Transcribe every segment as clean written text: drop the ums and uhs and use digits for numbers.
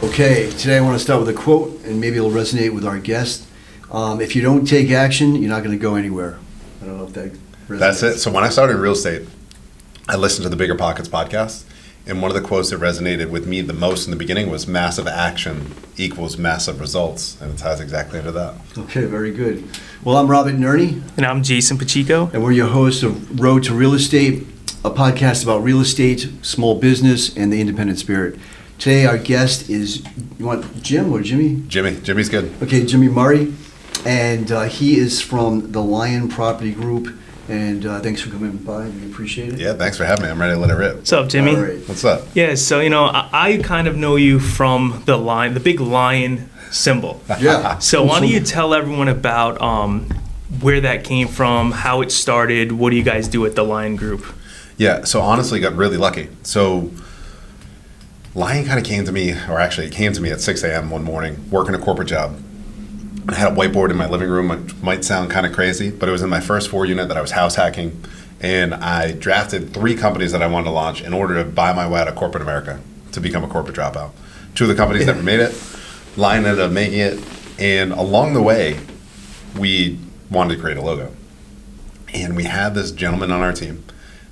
Okay, today I want to start with a quote, and maybe it'll resonate with our guest. If you don't take action, you're not going to go anywhere. I don't know if that resonates. That's it. So when I started in real estate, I listened to the Bigger Pockets podcast, and one of the quotes that resonated with me the most in the beginning was massive action equals massive results, and it ties exactly into that. Okay, very good. Well, I'm Robert Nerney. And I'm Jason Pacheco. And we're your hosts of Road to Real Estate, a podcast about real estate, small business, and the independent spirit. Today our guest is, you want Jim or Jimmy? Jimmy's good. Okay, Jimmy Murray, and he is from the Lion Property Group, and thanks for coming by. We appreciate it. Yeah, thanks for having me. I'm ready to let it rip. What's up, Jimmy? All right. What's up? Yeah, so, I kind of know you from the big lion symbol. Yeah. So why don't you tell everyone about where that came from, how it started, what do you guys do at the Lion Group? Yeah, so honestly, got really lucky. So Lion kind of came to me, or actually it came to me at 6 a.m. one morning, working a corporate job. I had a whiteboard in my living room, which might sound kind of crazy, but it was in my first 4 unit that I was house hacking, and I drafted 3 companies that I wanted to launch in order to buy my way out of corporate America, to become a corporate dropout. 2 of the companies never made it. Lion ended up making it, and along the way, we wanted to create a logo. And we had this gentleman on our team.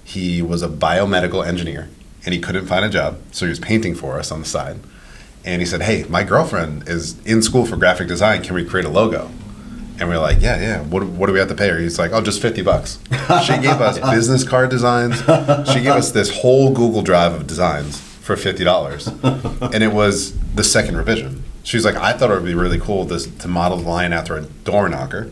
He was a biomedical engineer, and he couldn't find a job, so he was painting for us on the side. And he said, hey, my girlfriend is in school for graphic design. Can we create a logo? And we were like, yeah. What do we have to pay her? He's like, oh, just $50. She gave us business card designs. She gave us this whole Google Drive of designs for $50. And it was the second revision. She's like, I thought it would be really cool to model the lion after a door knocker.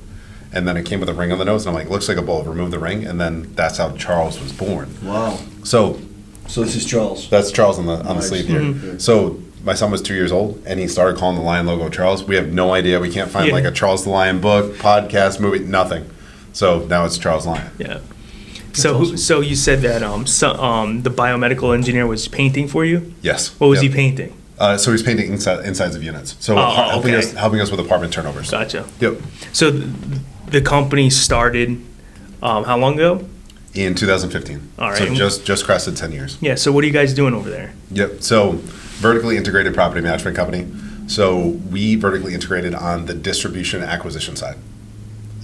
And then it came with a ring on the nose. And I'm like, looks like a bull. Remove the ring. And then that's how Charles was born. Wow. So this is Charles. That's Charles on the Nice. sleeve here. Mm-hmm. So my son was 2 years old, and he started calling the Lion logo Charles. We have no idea. We can't find like a Charles the Lion book, podcast, movie, nothing. So now it's Charles Lion. Yeah. So awesome. so you said that the biomedical engineer was painting for you? Yes. What was Yep. he painting? So he's painting insides of units. So okay. helping us with apartment turnovers. Gotcha. Yep. So the company started how long ago? In 2015. All right. So just crested 10 years. Yeah, so what are you guys doing over there? Yep. So vertically integrated property management company. So we vertically integrated on the distribution and acquisition side.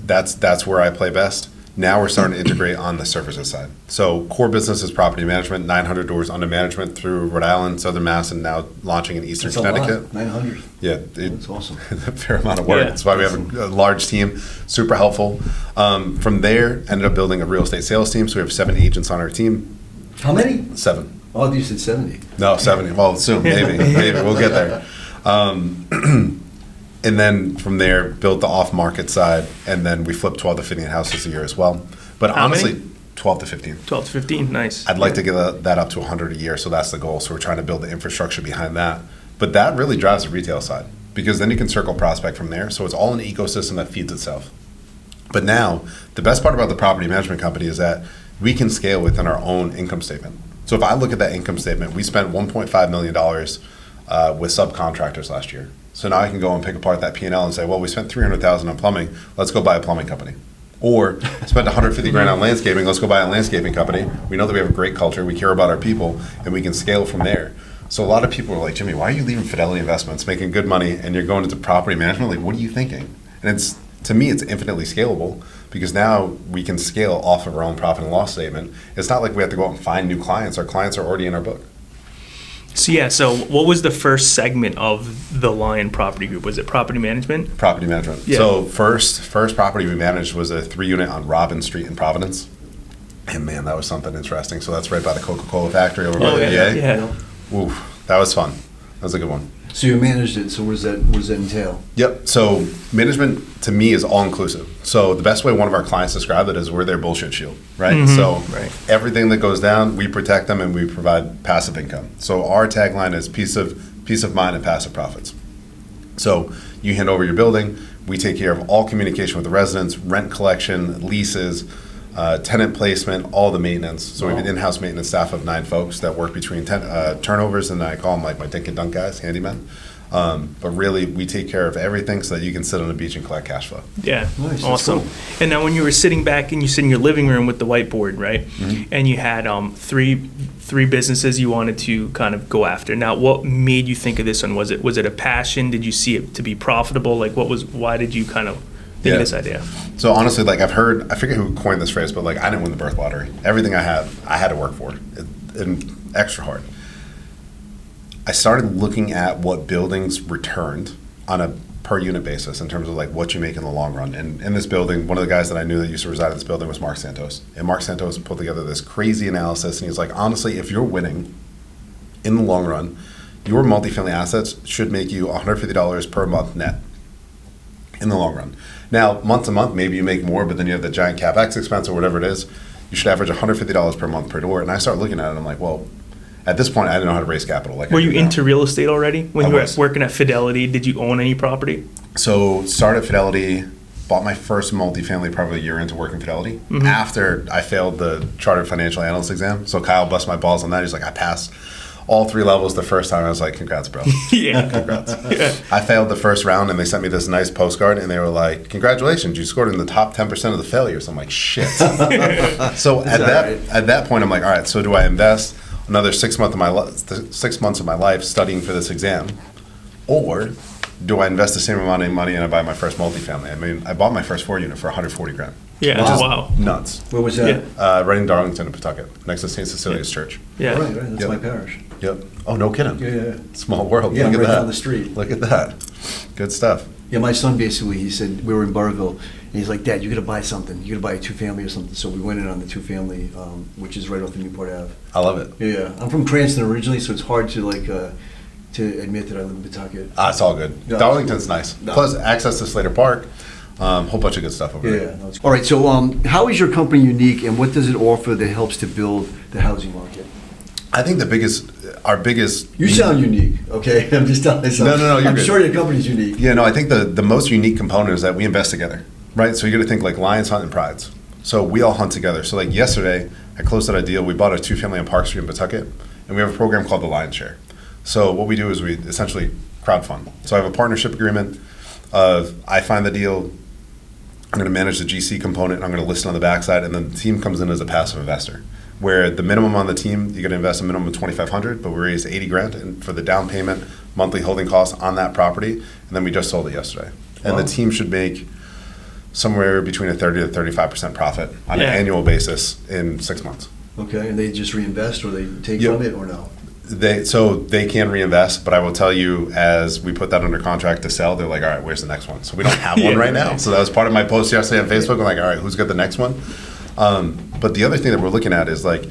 That's where I play best. Now we're starting to integrate on the services side. So core business is property management, 900 doors under management through Rhode Island, Southern Mass, and now launching in Eastern That's Connecticut. A lot. 900. Yeah, That's awesome. a fair amount of work. Yeah. That's why we have a large team, super helpful. From there, ended up building a real estate sales team. So we have 7 agents on our team. How many? 7. Oh, you said 70. No, 70. Well, soon, maybe we'll get there. And then from there, built the off-market side, and then we flipped 12 to 15 houses a year as well. But How honestly, many? 12 to 15. 12 to 15, nice. I'd like to get that up to 100 a year, so that's the goal. So we're trying to build the infrastructure behind that. But that really drives the retail side, because then you can circle prospect from there. So it's all an ecosystem that feeds itself. But now, the best part about the property management company is that we can scale within our own income statement. So if I look at that income statement, we spent $1.5 million with subcontractors last year. So now I can go and pick apart that P&L and say, well, we spent $300,000 on plumbing. Let's go buy a plumbing company. Or spent $150,000 on landscaping. Let's go buy a landscaping company. We know that we have a great culture. We care about our people, and we can scale from there. So a lot of people are like, Jimmy, why are you leaving Fidelity Investments, making good money, and you're going into property management? Like, what are you thinking? And to me, it's infinitely scalable, because now we can scale off of our own profit and loss statement. It's not like we have to go out and find new clients. Our clients are already in our book. So what was the first segment of the Lion Property Group? Was it property management? Property management. Yeah. So first property we managed was a 3-unit on Robin Street in Providence. And man, that was something interesting. So that's right by the Coca-Cola factory over by the VA. Yeah. Oof, that was fun. That was a good one. So you managed it. So what does that entail? Yep. So management to me is all inclusive. So the best way one of our clients described it is we're their bullshit shield, right? Mm-hmm. So Right. everything that goes down, we protect them and we provide passive income. So our tagline is peace of mind and passive profits. So you hand over your building, we take care of all communication with the residents, rent collection, leases, tenant placement, all the maintenance. So we have an in-house maintenance staff of 9 folks that work between turnovers, and I call them like my dink and dunk guys, handymen. But really, we take care of everything so that you can sit on the beach and collect cash flow. Yeah, Nice, that's awesome. cool. And now, when you were sitting back and you sit in your living room with the whiteboard, right? And you had three businesses you wanted to kind of go after. Now, what made you think of this one? Was it a passion? Did you see it to be profitable? Like, why did you kind of think of this idea? So honestly, like I've heard, I forget who coined this phrase, but like I didn't win the birth lottery. Everything I had to work for, and extra hard. I started looking at what buildings returned on a per unit basis in terms of like what you make in the long run. And in this building, one of the guys that I knew that used to reside in this building was Mark Santos. And Mark Santos put together this crazy analysis, and he's like, honestly, if you're winning in the long run, your multifamily assets should make you $150 per month net in the long run. Now, month to month, maybe you make more, but then you have the giant CapEx expense or whatever it is. You should average $150 per month per door. And I started looking at it, and I'm like, well, at this point, I didn't know how to raise capital. Like, Were you into real estate already? When you were was. working at Fidelity, did you own any property? So started at Fidelity, bought my first multifamily probably a year into working Fidelity after I failed the Chartered Financial Analyst exam. So Kyle bust my balls on that. He's like, I passed all 3 levels the first time. I was like, congrats, bro. Yeah. Congrats. Yeah. I failed the first round, and they sent me this nice postcard, and they were like, congratulations, you scored in the top 10% of the failures. I'm like, shit. So at that point, I'm like, all right, so do I invest another 6 months of my life studying for this exam, or do I invest the same amount of money and I buy my first multifamily? I mean, I bought my first 4-unit for $140,000. Yeah. Which is Wow. nuts. Where was that? Right in Darlington and Pawtucket, next to St. Cecilia's Church. Yeah. Right, that's Yep. my parish. Yep. Oh, no kidding. Yeah. Small world. Yeah, Look I'm at right that. down the street. Look at that. Good stuff. Yeah, my son basically, he said, we were in Burrville, and he's like, Dad, you gotta buy something. You gotta buy a 2-family or something. So we went in on the 2-family, which is right off the Newport Ave. I love it. Yeah, I'm from Cranston originally, so it's hard to to admit that I live in Pawtucket. It's all good. No, Darlington's nice. No. Plus, access to Slater Park. Whole bunch of good stuff over Yeah. there. No, all right. So, how is your company unique, and what does it offer that helps to build the housing market? I think our biggest. You sound unique. Okay, I'm just telling you something. No, you're I'm good. sure your company's unique. Yeah, no, I think the most unique component is that we invest together, right? So you got to think like lions hunt and prides. So we all hunt together. So like yesterday, I closed out a deal. We bought a 2-family on Park Street in Pawtucket, and we have a program called the Lion Share. So what we do is we essentially crowdfund. So I have a partnership agreement of I find the deal, I'm going to manage the GC component, I'm going to list it on the backside, and then the team comes in as a passive investor. Where the minimum on the team, you got to invest a minimum of $2,500, but we raised $80,000 and for the down payment, monthly holding costs on that property, and then we just sold it yesterday. And Wow. the team should make somewhere between a 30 to 35% profit on an annual basis in 6 months. Okay, and they just reinvest, or they take Yep. from it, or no? They can reinvest, but I will tell you, as we put that under contract to sell, they're like, all right, where's the next one? So we don't have one right now. So that was part of my post yesterday on Facebook. I'm like, all right, who's got the next one? But the other thing that we're looking at is like,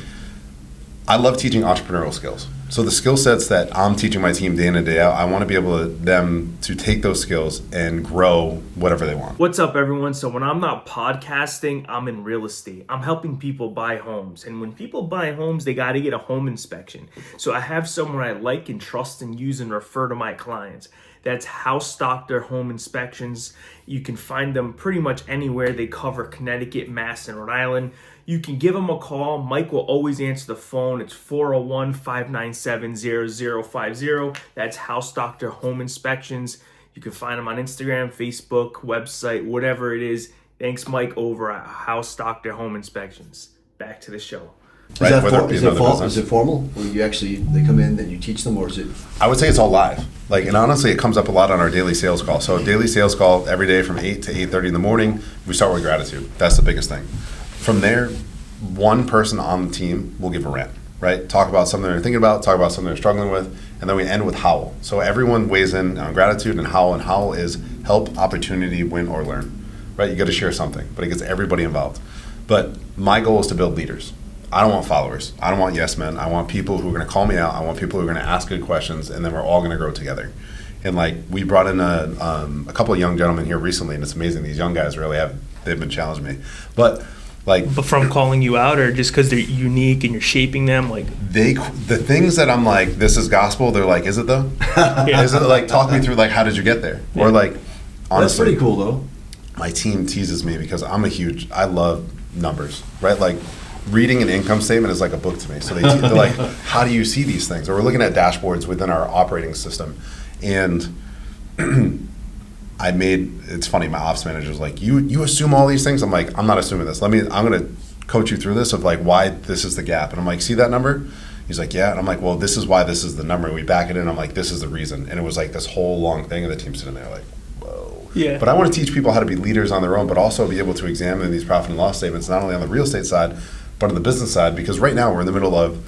I love teaching entrepreneurial skills. So the skill sets that I'm teaching my team day in and day out, I want to be able them to take those skills and grow whatever they want. What's up, everyone? So when I'm not podcasting, I'm in real estate. I'm helping people buy homes. And when people buy homes, they got to get a home inspection. So I have someone I like and trust and use and refer to my clients. That's House Doctor Home Inspections. You can find them pretty much anywhere. They cover Connecticut, Mass, and Rhode Island. You can give them a call. Mike will always answer the phone. It's 401-597-0050. That's House Doctor Home Inspections. You can find them on Instagram, Facebook, website, whatever it is. Thanks, Mike, over at House Doctor Home Inspections. Back to the show. Right? Is Whether that it be is another business. it formal? Or you actually, they come in, then you teach them, or is it? I would say it's all live. Like, and honestly, it comes up a lot on our daily sales call. So daily sales call every day from 8 to 8:30 in the morning. We start with gratitude. That's the biggest thing. From there, one person on the team will give a rant, right? Talk about something they're thinking about, talk about something they're struggling with, and then we end with howl. So everyone weighs in on gratitude and howl is help, opportunity, win, or learn, right? You got to share something, but it gets everybody involved. But my goal is to build leaders. I don't want followers. I don't want yes men. I want people who are going to call me out. I want people who are going to ask good questions, and then we're all going to grow together. And like we brought in a couple of young gentlemen here recently, and it's amazing. These young guys really they've been challenging me. But from calling you out, or just because they're unique and you're shaping them, like the things that I'm like, this is gospel. They're like, is it though? Yeah. Is it like, talk me through like, how did you get there? Or like, honestly, That's pretty cool, though. My team teases me because I love numbers, right? Like reading an income statement is like a book to me. So they're like, how do you see these things? Or we're looking at dashboards within our operating system. And it's funny, my ops manager was like, you assume all these things? I'm like, I'm not assuming this. I'm going to coach you through this of like why this is the gap. And I'm like, see that number? He's like, yeah. And I'm like, well, this is why this is the number. And we back it in. I'm like, this is the reason. And it was like this whole long thing, and the team sitting there like, whoa. Yeah. But I want to teach people how to be leaders on their own, but also be able to examine these profit and loss statements, not only on the real estate side, but on the business side, because right now we're in the middle of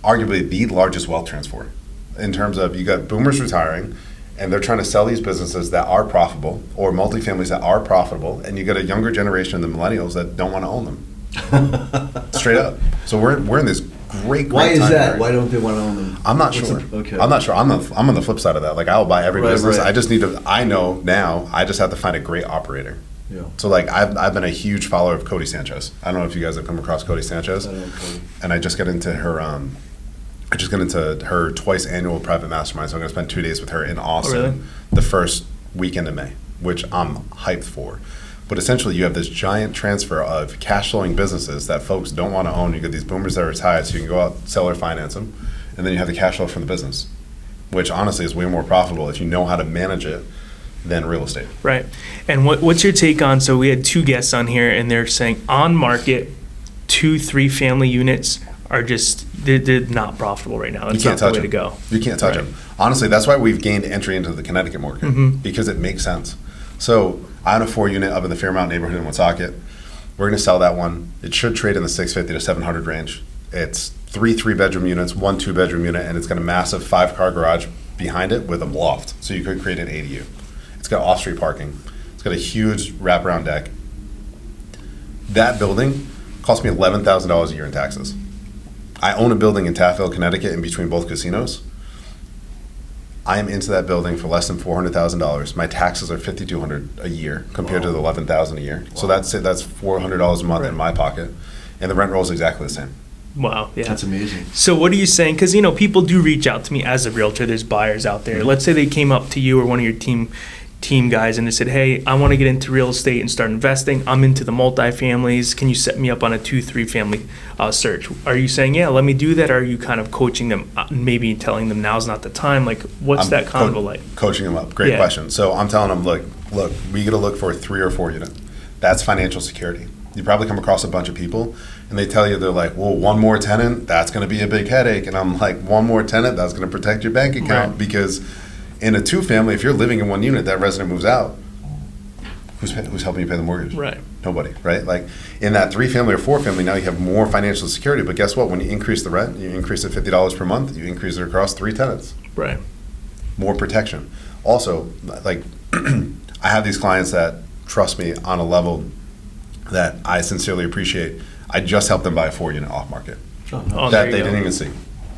arguably the largest wealth transfer in terms of you got boomers retiring, and they're trying to sell these businesses that are profitable or multifamilies that are profitable, and you got a younger generation, the millennials, that don't want to own them. Straight up. So we're in this great Why is time that? period. Why don't they want to own them? I'm not What's sure. okay. I'm not sure. I'm on the flip side of that. Like, I'll buy every Right, business. right. I just need to. I know now. I just have to find a great operator. Yeah. So like I've been a huge follower of Cody Sanchez. I don't know if you guys have come across Cody Sanchez. I don't Cody. And I just got into her. I just got into her twice annual private mastermind. So I'm gonna spend 2 days with her in Austin, really? the first weekend of May, which I'm hyped for. But essentially, you have this giant transfer of cash flowing businesses that folks don't want to own. You get these boomers that are retired, so you can go out, sell or finance them, and then you have the cash flow from the business, which honestly is way more profitable if you know how to manage it than real estate. Right. And what's your take on, so we had 2 guests on here, and they're saying on market 2-3 family units are just, they're not profitable right now. That's You can't not the touch way to them. go. You can't touch Right. them. Honestly, that's why we've gained entry into the Connecticut market, because it makes sense. So I own a 4-unit up in the Fairmount neighborhood in Woonsocket. We're going to sell that one. It should trade in the 650 to 700 range. It's 3 3-bedroom units, 1 2-bedroom unit, and it's got a massive 5-car garage behind it with a loft. So you could create an ADU. It's got off-street parking. It's got a huge wraparound deck. That building cost me $11,000 a year in taxes. I own a building in Taffville, Connecticut, in between both casinos. I am into that building for less than $400,000. My taxes are $5,200 a year compared to the $11,000 a year. So that's it. That's $400 a month in my pocket, and the rent roll is exactly the same. Wow. Yeah. That's amazing. So what are you saying? Because, people do reach out to me as a realtor. There's buyers out there. Let's say they came up to you or one of your team guys and they said, hey, I want to get into real estate and start investing. I'm into the multifamilies. Can you set me up on a 2-3 family search? Are you saying, yeah, let me do that? Or are you kind of coaching them, maybe telling them now's not the time? Like, what's that convo like? Coaching them up. Great question. So I'm telling them, look, we got to look for a 3 or 4 unit. That's financial security. You probably come across a bunch of people and they tell you, they're like, well, one more tenant, that's going to be a big headache. And I'm like, one more tenant, that's going to protect your bank account. Right. Because in a 2-family, if you're living in 1 unit, that resident moves out, who's helping you pay the mortgage? Right. Nobody, right? Like in that 3-family or 4-family, now you have more financial security. But guess what? When you increase the rent, you increase it $50 per month, you increase it across 3 tenants. Right. More protection. Also, like I have these clients that trust me on a level that I sincerely appreciate. I just helped them buy a 4-unit off market Oh, that there you they go. didn't even see.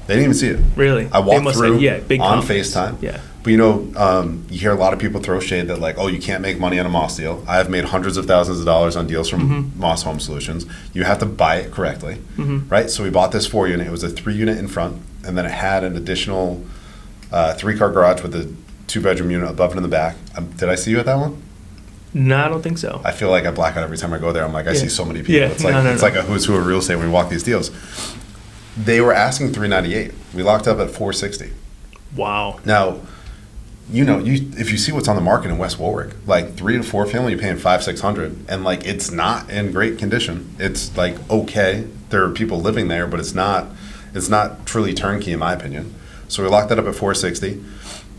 They didn't even see it. Really? I They walked must through have, big on confidence. FaceTime. Yeah. But you hear a lot of people throw shade that like, oh, you can't make money on a Moss deal. I have made hundreds of thousands of dollars on deals from Moss Home Solutions. You have to buy it correctly, right? So we bought this 4-unit. It was a 3-unit in front, and then it had an additional 3-car garage with a 2-bedroom unit above and in the back. Did I see you at that one? No, I don't think so. I feel like I black out every time I go there. I'm like, I see so many people. Yeah. It's like No. like a who's who of real estate when we walk these deals. They were asking $398. We locked up at $460. Wow. Now, if you see what's on the market in West Warwick, like 3 to 4 family, you're paying $500-$600, and like it's not in great condition. It's like okay, there are people living there, but it's not truly turnkey in my opinion. So we locked that up at $460.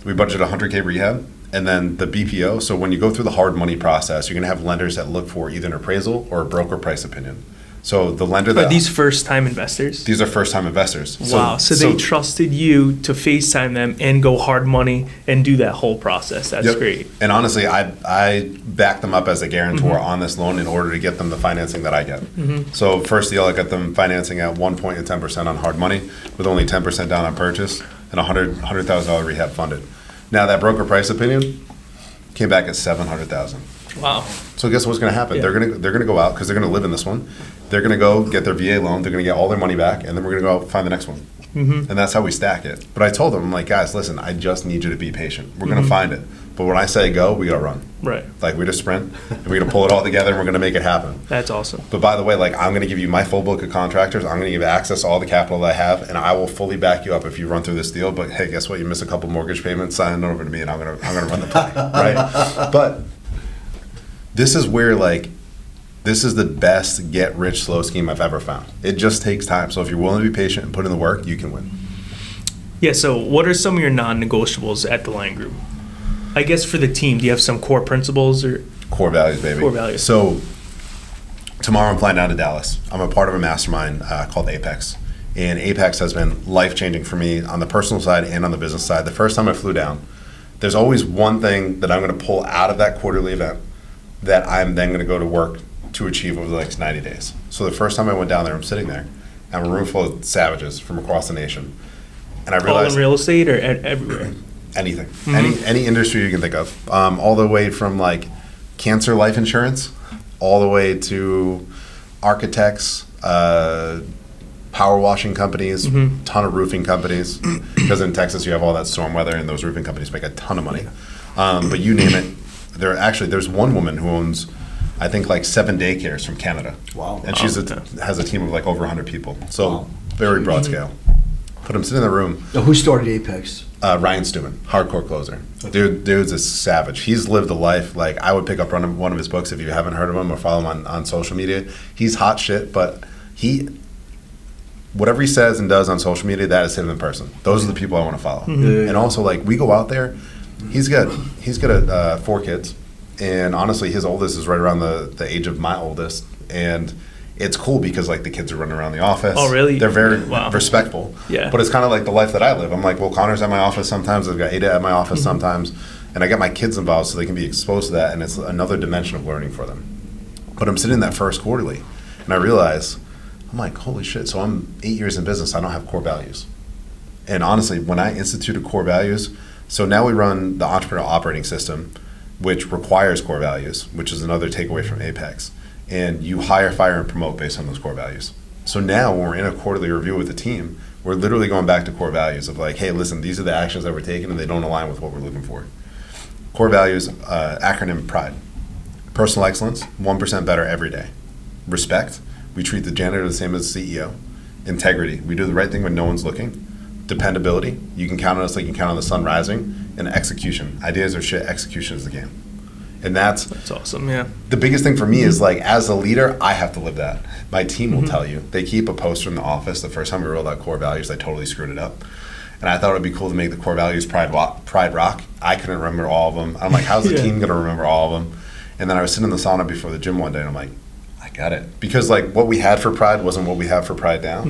We budgeted $100K rehab, and then the BPO. So when you go through the hard money process, you're gonna have lenders that look for either an appraisal or a broker price opinion. So the lender Are that these first-time investors? these are first-time investors. Wow. So they trusted you to FaceTime them and go hard money and do that whole process. That's Yep. great. And honestly, I backed them up as a guarantor on this loan in order to get them the financing that I get. So first deal, I got them financing at 1.10% on hard money with only 10% down on purchase and $100,000 rehab funded. Now that broker price opinion came back at $700,000. Wow. So guess what's going to happen? Yeah. They're gonna go out because they're going to live in this one. They're going to go get their VA loan. They're going to get all their money back, and then we're going to go out and find the next one. And that's how we stack it. But I told them, I'm like, guys, listen, I just need you to be patient. We're going to find it. But when I say go, we gotta run. Right. Like we just sprint, and we're gonna pull it all together, and we're gonna make it happen. That's awesome. But by the way, like I'm gonna give you my full book of contractors. I'm gonna give you access to all the capital that I have, and I will fully back you up if you run through this deal. But hey, guess what? You miss a couple mortgage payments, sign it over to me, and I'm gonna run the play, right? But this is where this is the best get rich slow scheme I've ever found. It just takes time. So if you're willing to be patient and put in the work, you can win. Yeah, so what are some of your non-negotiables at the Lion Group? I guess for the team, do you have some core principles or Core values, baby. core values? So tomorrow I'm flying down to Dallas. I'm a part of a mastermind called Apex. And Apex has been life-changing for me on the personal side and on the business side. The first time I flew down, there's always one thing that I'm going to pull out of that quarterly event that I'm then going to go to work to achieve over the next 90 days. So the first time I went down there, I'm sitting there, and I'm a room full of savages from across the nation. And I all realized in real estate or everywhere? anything, any industry you can think of, all the way from like cancer life insurance, all the way to architects, power washing companies, ton of roofing companies, because in Texas you have all that storm weather, and those roofing companies make a ton of money. But you name it, there's one woman who owns, I think, like 7 daycares from Canada. Wow. And she's has a team of like over 100 people. So very broad scale. But I'm sitting in the room. Now, who started Apex? Ryan Stewart, hardcore closer. Dude's a savage. He's lived a life. Like, I would pick up one of his books if you haven't heard of him or follow him on social media. He's hot shit, but whatever he says and does on social media, that is him in person. Those are the people I want to follow. And also, like, we go out there. He's got 4 kids, and honestly, his oldest is right around the age of my oldest, and it's cool because like the kids are running around the office. Oh, really? They're very Wow. respectful. Yeah. But it's kind of like the life that I live. I'm like, well, Connor's at my office sometimes. I've got Ada at my office sometimes, and I get my kids involved so they can be exposed to that, and it's another dimension of learning for them. But I'm sitting in that first quarterly, and I realize, I'm like, holy shit. So I'm 8 years in business. I don't have core values. And honestly, when I instituted core values, so now we run the entrepreneurial operating system, which requires core values, which is another takeaway from Apex. And you hire, fire, and promote based on those core values. So now when we're in a quarterly review with the team, we're literally going back to core values of like, hey, listen, these are the actions that we're taking and they don't align with what we're looking for. Core values, acronym PRIDE. Personal excellence, 1% better every day. Respect, we treat the janitor the same as the CEO. Integrity, we do the right thing when no one's looking. Dependability, you can count on us like you can count on the sun rising. And execution, ideas are shit, execution is the game. And that's awesome, yeah. The biggest thing for me is like, as a leader, I have to live that. My team will tell you. They keep a poster in the office. The first time we rolled out core values, I totally screwed it up. And I thought it would be cool to make the core values Pride Rock. I couldn't remember all of them. I'm like, how's the team going to remember all of them? And then I was sitting in the sauna before the gym one day, and I'm like, I got it. Because like what we had for Pride wasn't what we have for Pride now.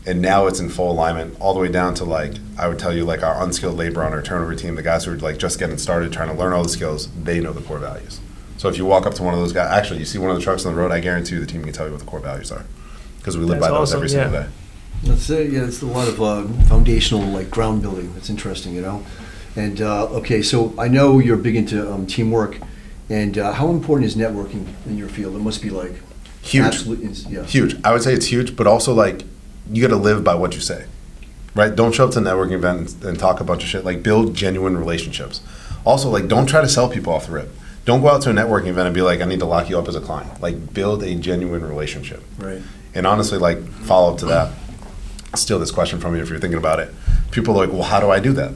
And now it's in full alignment all the way down to like, I would tell you like our unskilled labor on our turnover team, the guys who are like just getting started, trying to learn all the skills, they know the core values. So if you walk up to one of those guys, actually you see one of the trucks on the road, I guarantee you the team can tell you what the core values are. Because we live by those every single day. That's it. Yeah, it's a lot of foundational like ground building. That's interesting, you know. And okay, so I know you're big into teamwork, and how important is networking in your field? It must be like huge. Absolutely, yeah. Huge. I would say it's huge, but also like you got to live by what you say, right? Don't show up to a networking event and talk a bunch of shit. Like build genuine relationships. Also, like don't try to sell people off the rip. Don't go out to a networking event and be like, I need to lock you up as a client. Like build a genuine relationship. Right. And honestly, like follow up to that. Steal this question from you if you're thinking about it. People are like, well, how do I do that?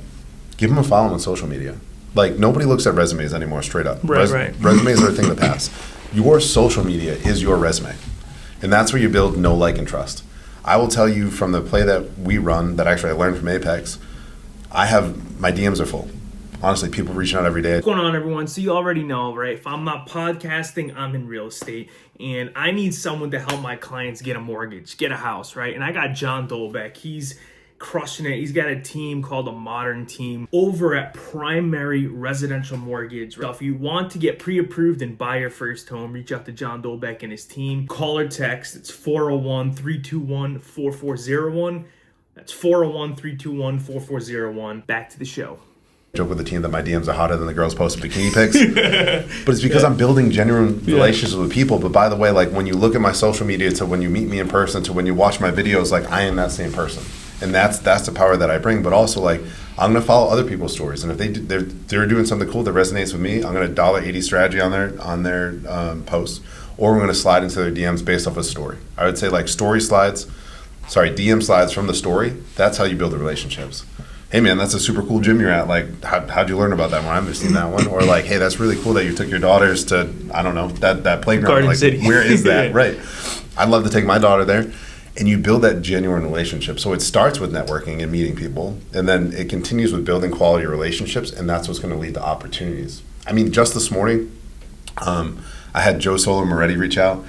Give them a follow on social media. Like nobody looks at resumes anymore, straight up. Right. Resumes are a thing of the past. Your social media is your resume. And that's where you build know, like, and trust. I will tell you from the play that we run, that actually I learned from Apex, my DMs are full. Honestly, people reaching out every day. What's going on, everyone? So you already know, right? If I'm not podcasting, I'm in real estate, and I need someone to help my clients get a mortgage, get a house, right? And I got John Dolbeck. He's crushing it. He's got a team called a Modern Team over at Primary Residential Mortgage. If you want to get pre-approved and buy your first home, reach out to John Dolbeck and his team. Call or text. It's 401-321-4401. That's 401-321-4401. Back to the show. Joke with the team that my DMs are hotter than the girls posting bikini pics. But it's because I'm building genuine relationships with people. But by the way, like when you look at my social media to when you meet me in person to when you watch my videos, like I am that same person. And that's the power that I bring. But also, like, I'm going to follow other people's stories. And if they're doing something cool that resonates with me, I'm going to $1.80 strategy on their posts. Or we're going to slide into their DMs based off a story. I would say, like, DM slides from the story. That's how you build the relationships. Hey, man, that's a super cool gym you're at. Like, how'd you learn about that one? I've never seen that one. Or like, hey, that's really cool that you took your daughters to, I don't know, that playground. Garden like, City. Where is that? Right. I'd love to take my daughter there. And you build that genuine relationship. So it starts with networking and meeting people. And then it continues with building quality relationships. And that's what's going to lead to opportunities. I mean, just this morning, I had Joe Solo Moretti reach out.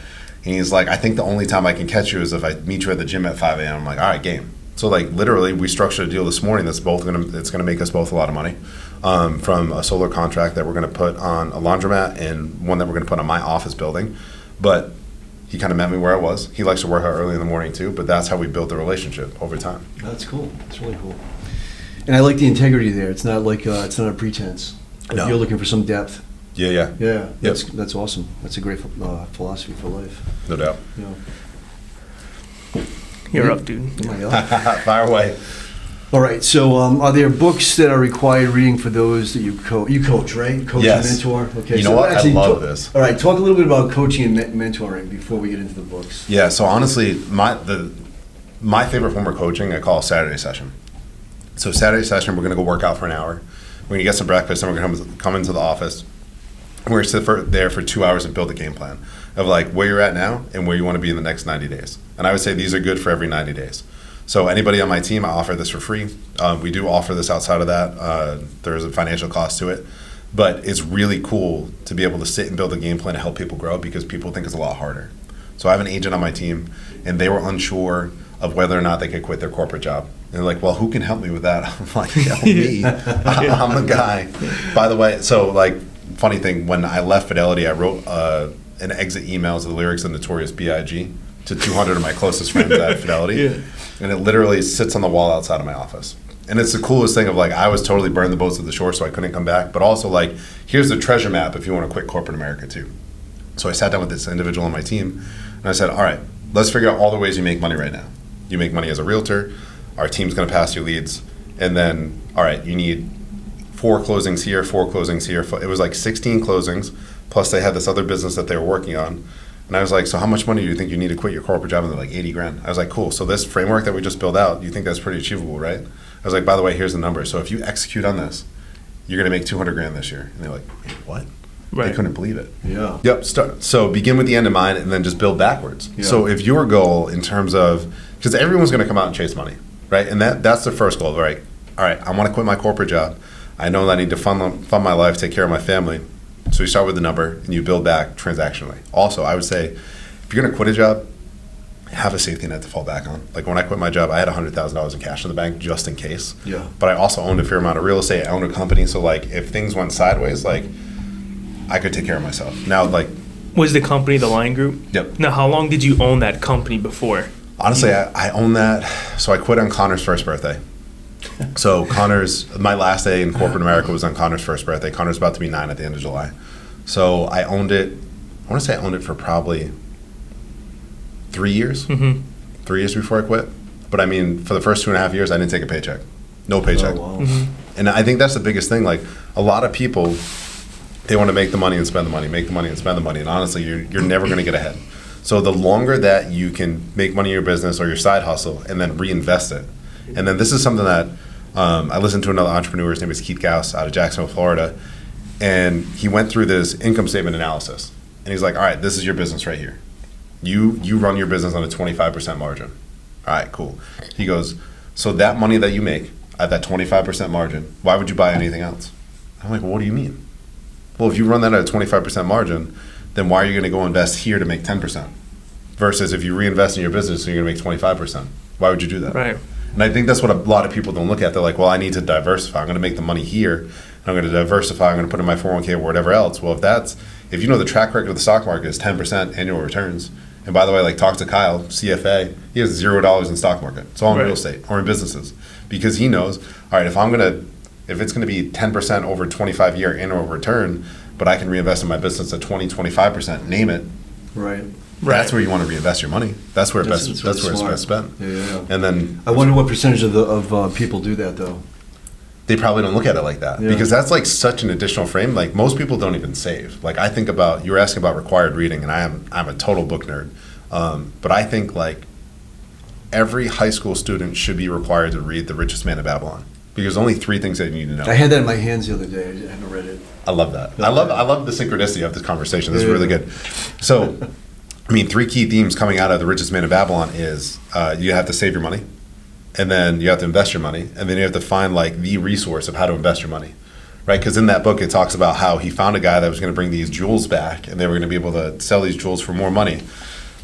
And he's like, I think the only time I can catch you is if I meet you at the gym at 5 a.m. I'm like, all right, game. So like literally, we structured a deal this morning that's gonna make us both a lot of money, from a solar contract that we're gonna put on a laundromat and one that we're gonna put on my office building. But he kind of met me where I was. He likes to work out early in the morning too. But that's how we built the relationship over time. That's cool. That's really cool. And I like the integrity there. It's not like it's not a pretense. Like No. You're looking for some depth. Yeah. Yeah. That's awesome. That's a great philosophy for life. No doubt. Yeah. You're up, dude. Oh my God. Fire away. All right. So, are there books that are required reading for those that you coach? You coach, right? Coach Yes. and mentor. Okay. You know so what? actually, I love this. All right. Talk a little bit about coaching and mentoring before we get into the books. Yeah. So honestly, my favorite form of coaching I call Saturday session. So Saturday session, we're gonna go work out for an hour. We're gonna get some breakfast, and we're gonna come into the office. We're gonna sit there for 2 hours and build a game plan of like where you're at now and where you want to be in the next 90 days. And I would say these are good for every 90 days. So anybody on my team, I offer this for free. We do offer this outside of that. There's a financial cost to it, but it's really cool to be able to sit and build a game plan to help people grow because people think it's a lot harder. So I have an agent on my team, and they were unsure of whether or not they could quit their corporate job. And they're like, well, who can help me with that? I'm like, yeah, me. I'm the guy. By the way, so like, funny thing, when I left Fidelity, I wrote an exit email to the lyrics of Notorious B.I.G. to 200 of my closest friends at Fidelity. Yeah. And it literally sits on the wall outside of my office. And it's the coolest thing of like, I was totally burned the boats at the shore, so I couldn't come back. But also like, here's the treasure map if you want to quit corporate America too. So I sat down with this individual on my team, and I said, all right, let's figure out all the ways you make money right now. You make money as a realtor. Our team's going to pass you leads. And then, all right, you need 4 closings here, 4 closings here. It was like 16 closings, plus they had this other business that they were working on. And I was like, so how much money do you think you need to quit your corporate job? And they're like, 80 grand. I was like, cool. So this framework that we just built out, you think that's pretty achievable, right? I was like, by the way, here's the number. So if you execute on this, you're going to make 200 grand this year. And they're like, wait, what? Right. They couldn't believe it. Yeah. Yep. So begin with the end in mind and then just build backwards. Yeah. So if your goal in terms of, because everyone's going to come out and chase money, right? And that's the first goal, right? All right, I want to quit my corporate job. I know that I need to fund my life, take care of my family. So you start with the number and you build back transactionally. Also, I would say, if you're going to quit a job, have a safety net to fall back on. Like when I quit my job, I had $100,000 in cash in the bank just in case. Yeah. But I also owned a fair amount of real estate. I owned a company. So like if things went sideways, like I could take care of myself. Now, like. Was the company the Lion Group? Yep. Now, how long did you own that company before? Honestly, I own that. So I quit on Connor's first birthday. So my last day in corporate America was on Connor's first birthday. Connor's about to be 9 at the end of July. So I owned it. I want to say I owned it for probably 3 years. Mm-hmm. 3 years before I quit. But I mean, for the first 2.5 years, I didn't take a paycheck. No paycheck. Oh, wow. Mm-hmm. And I think that's the biggest thing. Like a lot of people, they want to make the money and spend the money, make the money and spend the money. And honestly, you're never going to get ahead. So the longer that you can make money in your business or your side hustle and then reinvest it. And then this is something that I listened to another entrepreneur. His name is Keith Gauss out of Jacksonville, Florida. And he went through this income statement analysis. And he's like, all right, this is your business right here. You run your business on a 25% margin. All right, cool. He goes, so that money that you make at that 25% margin, why would you buy anything else? I'm like, well, what do you mean? Well, if you run that at a 25% margin, then why are you going to go invest here to make 10%? Versus if you reinvest in your business, you're going to make 25%. Why would you do that? Right. And I think that's what a lot of people don't look at. They're like, well, I need to diversify. I'm going to make the money here. And I'm going to diversify. I'm going to put in my 401k or whatever else. Well, if you know the track record of the stock market is 10% annual returns. And by the way, like talk to Kyle, CFA, he has $0 in stock market. It's all in Right. real estate or in businesses. Because he knows, all right, if it's going to be 10% over 25-year annual return, but I can reinvest in my business at 20, 25%, name it. Right. That's where you want to reinvest your money. That's where That's it's really best spent. Yeah. And then I wonder what percentage of people do that though. they probably don't look at it like that Yeah. because that's like such an additional frame. Like most people don't even save. Like I think about, you were asking about required reading, and I'm a total book nerd. But I think like every high school student should be required to read The Richest Man in Babylon because there's only 3 things that you need to know. I had that in my hands the other day. I haven't read it. I love that. I love the synchronicity of this conversation. This is really good. So, I mean, 3 key themes coming out of The Richest Man in Babylon is you have to save your money, and then you have to invest your money, and then you have to find like the resource of how to invest your money, right? Because in that book it talks about how he found a guy that was going to bring these jewels back, and they were going to be able to sell these jewels for more money.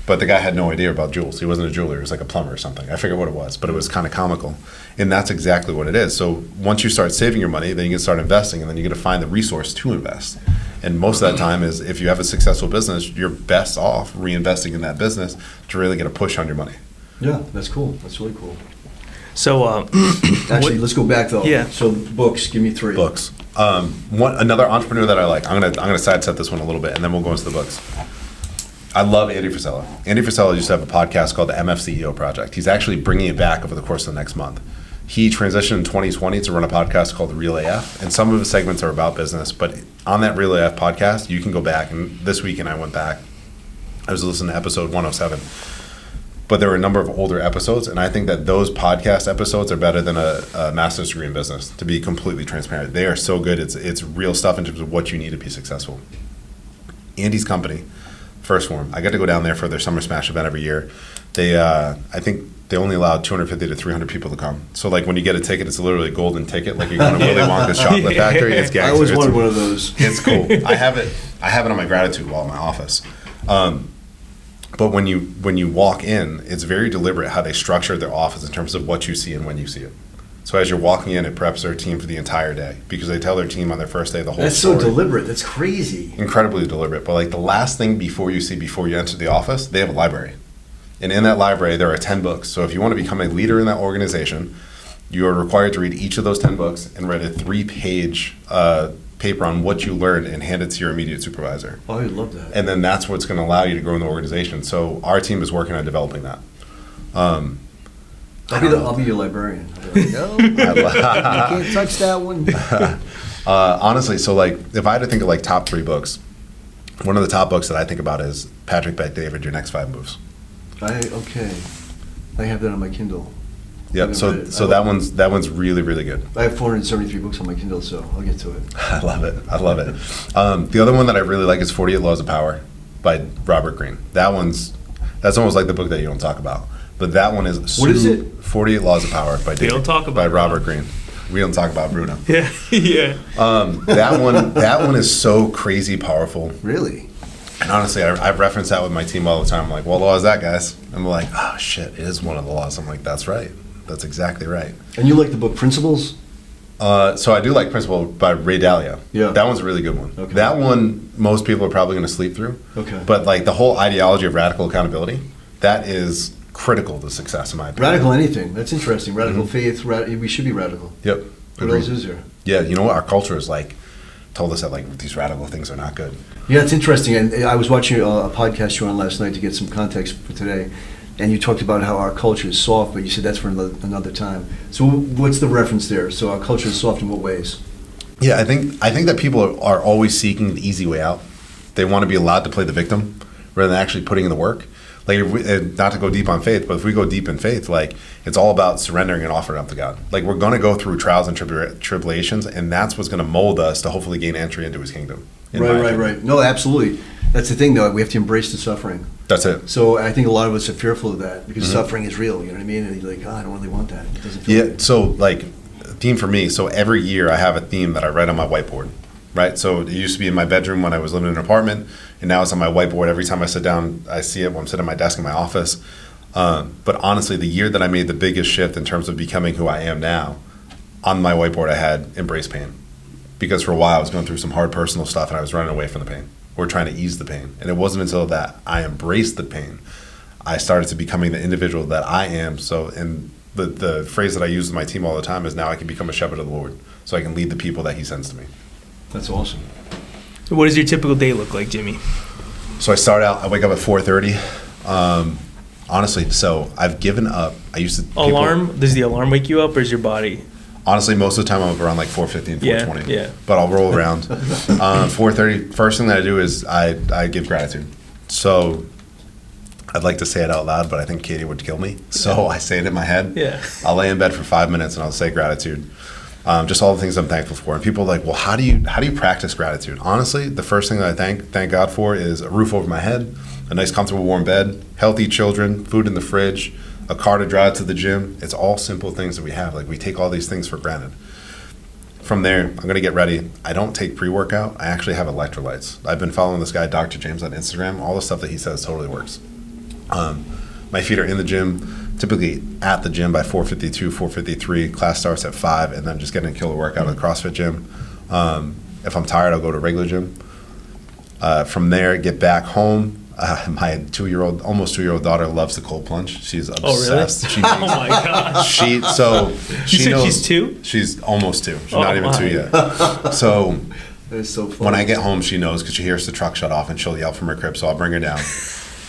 But the guy had no idea about jewels. He wasn't a jeweler. He was like a plumber or something. I forget what it was, but it was kind of comical. And that's exactly what it is. So once you start saving your money, then you can start investing, and then you got to find the resource to invest. And most of that time is if you have a successful business, you're best off reinvesting in that business to really get a push on your money. Yeah, that's cool. That's really cool. So, Actually, let's go back though. Yeah. So books, give me 3. Books. Another entrepreneur that I like. I'm gonna sidestep this one a little bit, and then we'll go into the books. I love Andy Frisella. Andy Frisella used to have a podcast called the MFCEO Project. He's actually bringing it back over the course of the next month. He transitioned in 2020 to run a podcast called The Real AF, and some of his segments are about business. But on that Real AF podcast, you can go back. And this weekend I went back. I was listening to episode 107. But there were a number of older episodes, and I think that those podcast episodes are better than a master's degree in business, to be completely transparent. They are so good. It's real stuff in terms of what you need to be successful. Andy's company, First Form, I got to go down there for their Summer Smash event every year. They, I think they only allowed 250 to 300 people to come. So like when you get a ticket, it's literally a golden ticket, like you're going to Willy Wonka's chocolate factory. It's gangster. I always wanted one of those. It's cool. I have it on my gratitude wall in my office. But when you walk in, it's very deliberate how they structure their office in terms of what you see and when you see it. So as you're walking in, it preps their team for the entire day because they tell their team on their first day the whole That's story. so deliberate. That's crazy. Incredibly deliberate. But like the last thing before you enter the office, they have a library. And in that library, there are 10 books. So if you want to become a leader in that organization, you are required to read each of those 10 books and write a 3-page paper on what you learned and hand it to your immediate supervisor. Oh, I love that. And then that's what's going to allow you to grow in the organization. So our team is working on developing that. I'll be your librarian. I'll be like, no, you can't touch that one. Honestly, so like if I had to think of like top 3 books, one of the top books that I think about is Patrick Bet-David, Your Next 5 Moves. Okay. I have that on my Kindle. Yep. So that one's really, really good. I have 473 books on my Kindle, so I'll get to it. I love it. The other one that I really like is 48 Laws of Power by Robert Greene. That's almost like the book that you don't talk about. But that one is What is it? 48 Laws of Power by Robert Greene. We don't talk about Bruno. Yeah. That one is so crazy powerful. Really? And honestly, I've referenced that with my team all the time. I'm like, what law is that, guys? And we're like, oh, shit, it is one of the laws. I'm like, that's right. That's exactly right. And you like the book Principles? So I do like Principle by Ray Dalio. Yeah. That one's a really good one. Okay. That one, most people are probably going to sleep through. Okay. But like the whole ideology of radical accountability, that is critical to success in my opinion. Radical anything. That's interesting. Radical faith. We should be radical. Yep. What Agreed. else is there? Yeah, you know what? Our culture is like, told us that like these radical things are not good. Yeah, it's interesting. And I was watching a podcast you were on last night to get some context for today. And you talked about how our culture is soft, but you said that's for another time. So what's the reference there? So our culture is soft in what ways? Yeah, I think that people are always seeking the easy way out. They want to be allowed to play the victim rather than actually putting in the work. Like, not to go deep on faith, but if we go deep in faith, like, it's all about surrendering and offering up to God. Like, we're going to go through trials and tribulations, and that's what's going to mold us to hopefully gain entry into His kingdom. Right. No, absolutely. That's the thing, though. We have to embrace the suffering. That's it. So I think a lot of us are fearful of that because suffering is real. You know what I mean? And you're like, I don't really want that. It doesn't feel good. So like, theme for me. So every year I have a theme that I write on my whiteboard. Right. So it used to be in my bedroom when I was living in an apartment, and now it's on my whiteboard. Every time I sit down, I see it when I'm sitting at my desk in my office. But honestly, the year that I made the biggest shift in terms of becoming who I am now, on my whiteboard I had embrace pain, because for a while I was going through some hard personal stuff and I was running away from the pain. We're trying to ease the pain. And it wasn't until that I embraced the pain, I started to becoming the individual that I am. So, and the phrase that I use with my team all the time is now I can become a shepherd of the Lord, so I can lead the people that He sends to me. That's awesome. What does your typical day look like, Jimmy? So I wake up at 4:30. Honestly, so I've given up. I used to Alarm? Does the alarm wake you up, or is your body? Honestly, most of the time I'm up around like 4:50 and 4:20. Yeah. But I'll roll around. 4:30. First thing that I do is I give gratitude. So I'd like to say it out loud, but I think Katie would kill me. So I say it in my head. Yeah. I'll lay in bed for 5 minutes and I'll say gratitude. Just all the things I'm thankful for. And people are like, well, how do you practice gratitude? Honestly, the first thing that I thank God for is a roof over my head, a nice, comfortable, warm bed, healthy children, food in the fridge, a car to drive to the gym. It's all simple things that we have. Like, we take all these things for granted. From there, I'm going to get ready. I don't take pre-workout. I actually have electrolytes. I've been following this guy, Dr. James, on Instagram. All the stuff that he says totally works. My feet are in the gym, typically at the gym by 4:52, 4:53. Class starts at 5, and then just getting a killer workout at the CrossFit gym. If I'm tired, I'll go to a regular gym. From there, get back home. My almost 2-year-old daughter loves the cold plunge. She's obsessed. Oh, really? Oh, my gosh. She said knows, she's 2? She's almost 2. She's not even 2 yet. So That is so funny. when I get home, she knows because she hears the truck shut off and she'll yell from her crib. So I'll bring her down.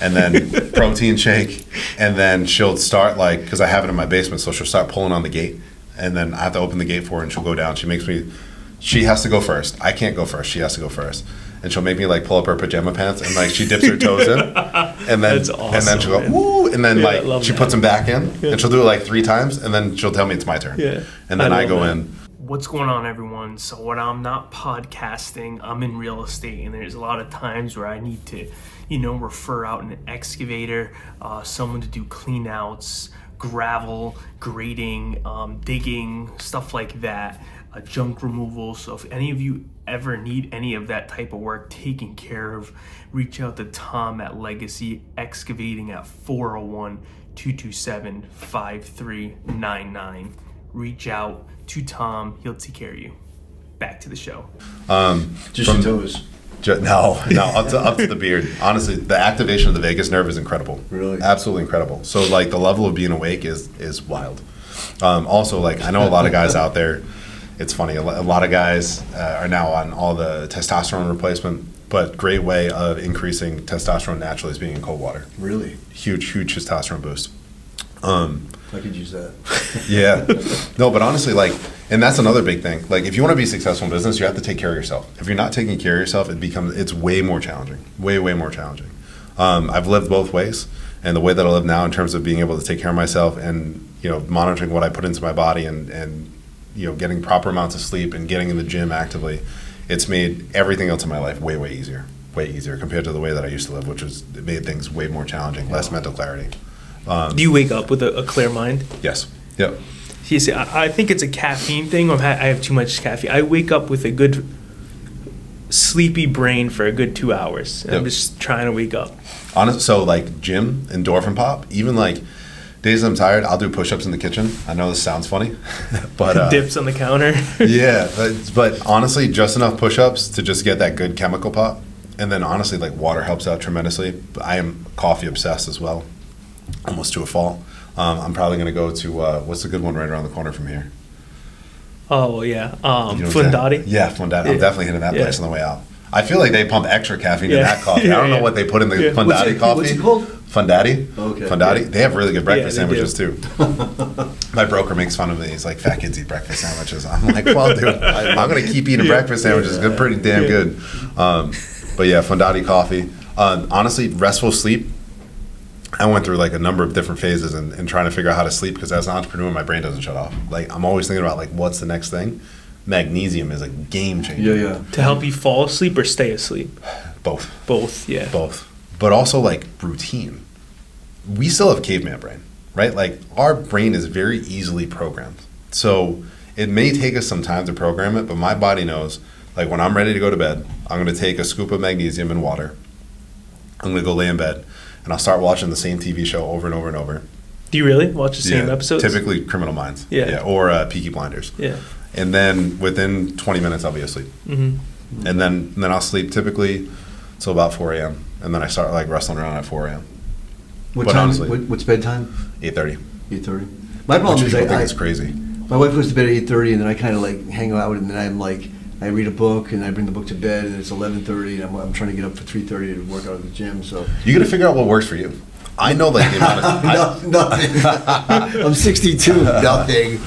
And then protein shake. And then she'll start because I have it in my basement. So she'll start pulling on the gate. And then I have to open the gate for her and she'll go down. She has to go first. I can't go first. She has to go first. And she'll make me pull up her pajama pants and she dips her toes in. And then, That's awesome, and then she'll go, man. woo. And then she that. puts them back in. Yeah. And she'll do it 3 times. And then she'll tell me it's my turn. Yeah. And then I love go that. in. What's going on, everyone? So when I'm not podcasting, I'm in real estate, and there's a lot of times where I need to, refer out an excavator, someone to do clean outs, gravel, grading, digging, stuff like that, junk removal. So if any of you ever need any of that type of work taken care of, reach out to Tom at Legacy Excavating at 401-227-5399. Reach out to Tom. He'll take care of you. Back to the show. Just your toes. No, up to the beard. Honestly, the activation of the vagus nerve is incredible. Really? Absolutely incredible. So the level of being awake is wild. Also, I know a lot of guys out there. It's funny. A lot of guys are now on all the testosterone replacement, but great way of increasing testosterone naturally is being in cold water. Really? Huge testosterone boost. I could use that. Yeah. No, but honestly, and that's another big thing. If you want to be successful in business, you have to take care of yourself. If you're not taking care of yourself, it's way more challenging. Way more challenging. I've lived both ways, and the way that I live now in terms of being able to take care of myself and, monitoring what I put into my body and getting proper amounts of sleep and getting in the gym actively, it's made everything else in my life way easier. Way easier compared to the way that I used to live, which it made things way more challenging, less mental clarity. Do you wake up with a clear mind? Yes. Yep. You see, I think it's a caffeine thing, or I have too much caffeine. I wake up with a good sleepy brain for a good 2 hours. And I'm just trying to wake up. Honestly, so gym, endorphin pop, even days I'm tired, I'll do push-ups in the kitchen. I know this sounds funny, but Dips on the counter. yeah, but honestly, just enough push-ups to just get that good chemical pop. And then honestly, water helps out tremendously. I am coffee obsessed as well. Almost to a fault. I'm probably going to go to, what's the good one right around the corner from here? Oh, yeah. You know Flindati? Yeah, Flindati. I'm definitely hitting that place on the way out. I feel like they pump extra caffeine in that coffee. I don't know what they put in the Flindati coffee. What's it called? Fundati. Okay. Fundati. They have really good breakfast they sandwiches too. My broker makes fun of me. He's like, "Fat kids eat breakfast sandwiches." I'm like, "Well, dude, I'm gonna keep eating breakfast sandwiches. They're pretty damn good." But yeah, Fundati coffee. Honestly, restful sleep. I went through a number of different phases and trying to figure out how to sleep because as an entrepreneur, my brain doesn't shut off. I'm always thinking about what's the next thing. Magnesium is a game changer. Yeah. To help you fall asleep or stay asleep? Both. Both, yeah. Both. But also routine. We still have caveman brain, right? Our brain is very easily programmed. So it may take us some time to program it, but my body knows, when I'm ready to go to bed, I'm going to take a scoop of magnesium and water. I'm going to go lay in bed, and I'll start watching the same TV show over and over and over. Do you really watch the same episodes? Typically Criminal Minds. Yeah. Or Peaky Blinders. Yeah. And then within 20 minutes, I'll be asleep. Mm-hmm. And then I'll sleep typically till about 4 a.m. And then I start wrestling around at 4 a.m. What But time? honestly- What's bedtime? 8:30. 8:30. My problem Which is people think it's crazy. my wife goes to bed at 8:30, and then I kind of hang out, and then I'm I read a book and I bring the book to bed and it's 11:30 and I'm trying to get up for 3:30 to work out at the gym. So You got to figure out what works for you. I know like the amount of nothing. I'm 62. Nothing.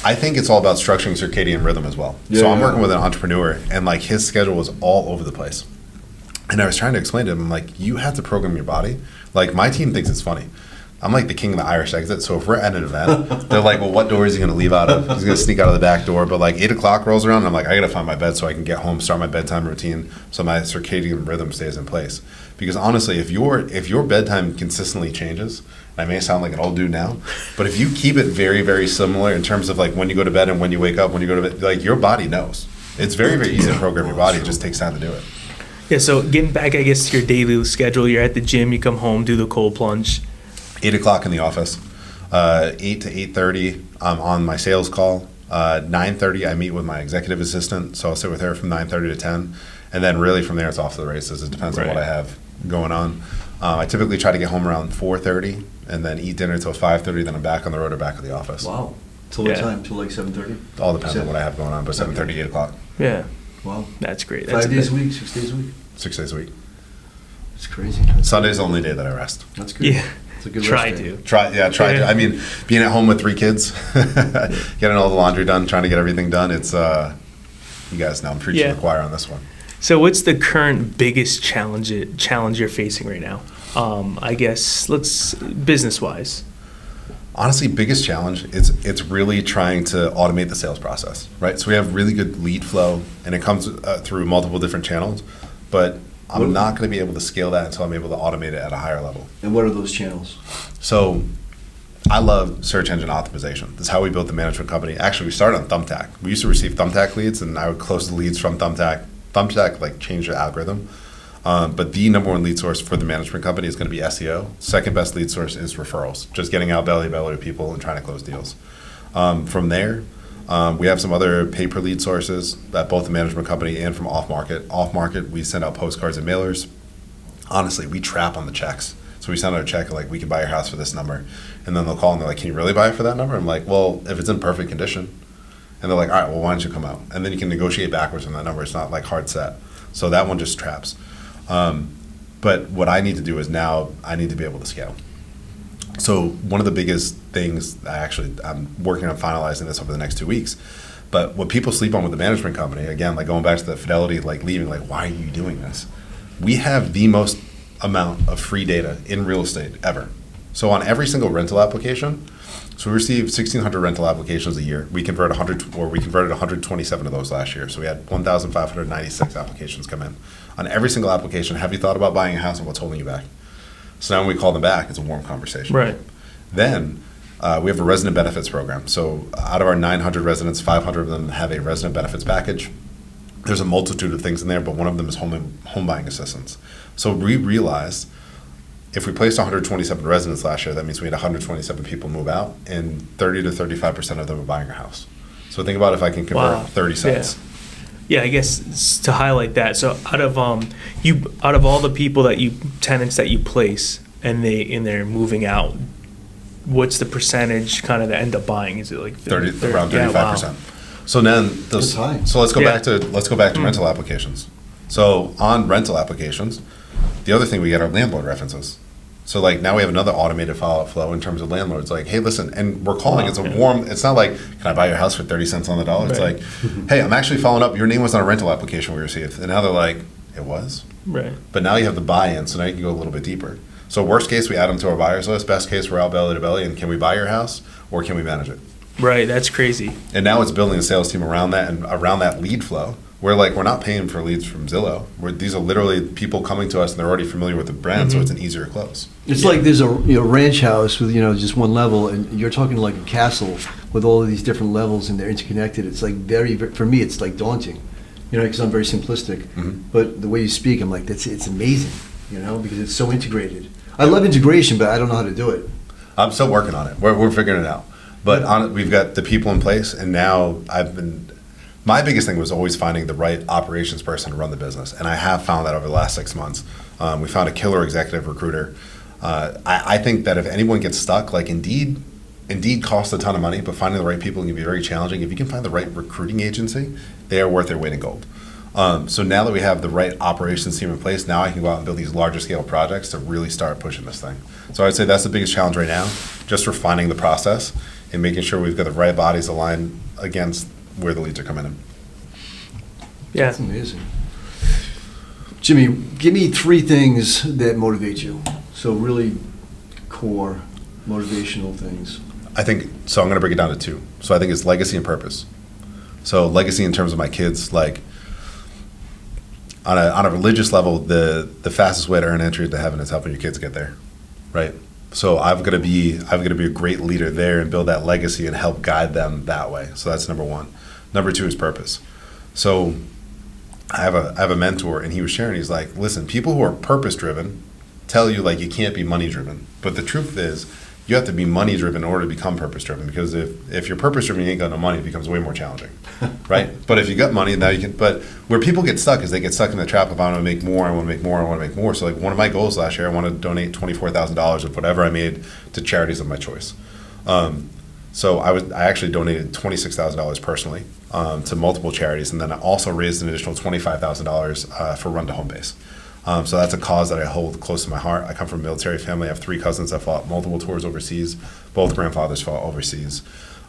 I think it's all about structuring circadian rhythm as well. Yeah, so I'm yeah. working with an entrepreneur, and like his schedule was all over the place. And I was trying to explain to him, I'm like, you have to program your body. Like my team thinks it's funny. I'm like the king of the Irish exit. So if we're at an event, they're like, well, what door is he going to leave out of? He's going to sneak out of the back door. But like 8 o'clock rolls around, and I'm like, I got to find my bed so I can get home, start my bedtime routine, so my circadian rhythm stays in place. Because honestly, if your bedtime consistently changes, and I may sound like an old dude now, but if you keep it very, very similar in terms of like when you go to bed and when you wake up, when you go to bed, like your body knows. It's very, very easy to program your body. It just takes time to do it. Yeah, so getting back, I guess, to your daily schedule, you're at the gym, you come home, do the cold plunge. 8 o'clock in the office, 8 to 8:30, I'm on my sales call. 9:30, I meet with my executive assistant, so I'll sit with her from 9:30 to 10, and then really from there it's off to the races. It depends on what I have going on. I typically try to get home around 4:30, and then eat dinner till 5:30, then I'm back on the road or back at the office. Wow. Till what Yeah. time? Till like 7:30? It all depends on what I have going on, but 7:30, 8 o'clock, Yeah, Wow. that's great. That's 5 days a week, 6 days a week. 6 days a week. It's crazy. Sunday's the only day that I rest. That's good. Yeah, It's a good try rest day. to. Try to. Yeah. I mean, being at home with 3 kids, getting all the laundry done, trying to get everything done, it's, you guys know I'm preaching Yeah. to the choir on this one. So what's the current biggest challenge you're facing right now? I guess business-wise. Honestly, biggest challenge is it's really trying to automate the sales process, right? So we have really good lead flow, and it comes through multiple different channels, but I'm not going to be able to scale that until I'm able to automate it at a higher level. And what are those channels? So I love search engine optimization. That's how we built the management company. Actually, we started on Thumbtack. We used to receive Thumbtack leads, and I would close the leads from Thumbtack. Thumbtack like changed the algorithm. But the number one lead source for the management company is going to be SEO. Second best lead source is referrals, just getting out belly to people and trying to close deals. From there, we have some other pay-per-lead sources at both the management company and from off-market. Off-market, we send out postcards and mailers. Honestly, we trap on the checks. So we send out a check like, we can buy your house for this number. And then they'll call and they're like, can you really buy it for that number? I'm like, well, if it's in perfect condition. And they're like, all right, well, why don't you come out? And then you can negotiate backwards from that number. It's not like hard set. So that one just traps. But what I need to do is now I need to be able to scale. So one of the biggest things, I'm working on finalizing this over the next 2 weeks, but what people sleep on with the management company, again, like going back to the fidelity, like leaving, like, why are you doing this? We have the most amount of free data in real estate ever. So on every single rental application, so we receive 1,600 rental applications a year. We converted 127 of those last year. So we had 1,596 applications come in. On every single application, have you thought about buying a house and what's holding you back? So now when we call them back, it's a warm conversation. Right. Then we have a resident benefits program. So out of our 900 residents, 500 of them have a resident benefits package. There's a multitude of things in there, but one of them is home buying assistance. So we realized if we placed 127 residents last year, that means we had 127 people move out, and 30 to 35% of them are buying a house. So think about if I can convert 30 cents. Yeah, I guess to highlight that. So out of all the tenants that you place and they're moving out, what's the percentage kind of that end up buying? Is it like around 35%? Yeah, wow. So then That's high. so let's go back to rental applications. So on rental applications, the other thing we get are landlord references. So like now we have another automated follow-up flow in terms of landlords. Like, hey, listen, and we're calling. It's a warm. It's not like, can I buy your house for 30 cents on the dollar? It's Right. like, hey, I'm actually following up. Your name was on a rental application we received, and now they're like, it was. Right. But now you have the buy-in, so now you can go a little bit deeper. So worst case, we add them to our buyers list. Best case, we're out belly to belly, and can we buy your house or can we manage it? Right. That's crazy. And now it's building a sales team around that and around that lead flow. We're not paying for leads from Zillow. These are literally people coming to us and they're already familiar with the brand, so it's an easier close. It's like there's a ranch house with just one level, and you're talking like a castle with all of these different levels and they're interconnected. It's like for me, it's like daunting, because I'm very simplistic. Mhm. But the way you speak, I'm like, it's amazing, because it's so integrated. I love integration, but I don't know how to do it. I'm still working on it. We're figuring it out. But we've got the people in place, and now my biggest thing was always finding the right operations person to run the business, and I have found that over the last 6 months. We found a killer executive recruiter. I think that if anyone gets stuck, like Indeed Indeed costs a ton of money, but finding the right people can be very challenging. If you can find the right recruiting agency, they are worth their weight in gold. So now that we have the right operations team in place, now I can go out and build these larger scale projects to really start pushing this thing. So I'd say that's the biggest challenge right now, just refining the process and making sure we've got the right bodies aligned against where the leads are coming in. Yeah. That's amazing. Jimmy, give me 3 things that motivate you. So really core motivational things. I think, so I'm going to break it down to 2. So I think it's legacy and purpose. So legacy in terms of my kids, like on a religious level, the fastest way to earn entry to heaven is helping your kids get there, right? So I've got to be a great leader there and build that legacy and help guide them that way. So that's number 1. Number 2 is purpose. So I have a mentor, and he was sharing. He's like, listen, people who are purpose driven tell you like you can't be money driven, but the truth is you have to be money driven in order to become purpose driven. Because if you're purpose driven, you ain't got no money, it becomes way more challenging, right? But if you got money, now you can. But where people get stuck is they get stuck in the trap of I want to make more, I want to make more, I want to make more. So like one of my goals last year, I want to donate $24,000 of whatever I made to charities of my choice. So I actually donated $26,000 personally to multiple charities, and then I also raised an additional $25,000 for Run to Home Base. So that's a cause that I hold close to my heart. I come from a military family. I have 3 cousins that fought multiple tours overseas. Both grandfathers fought overseas.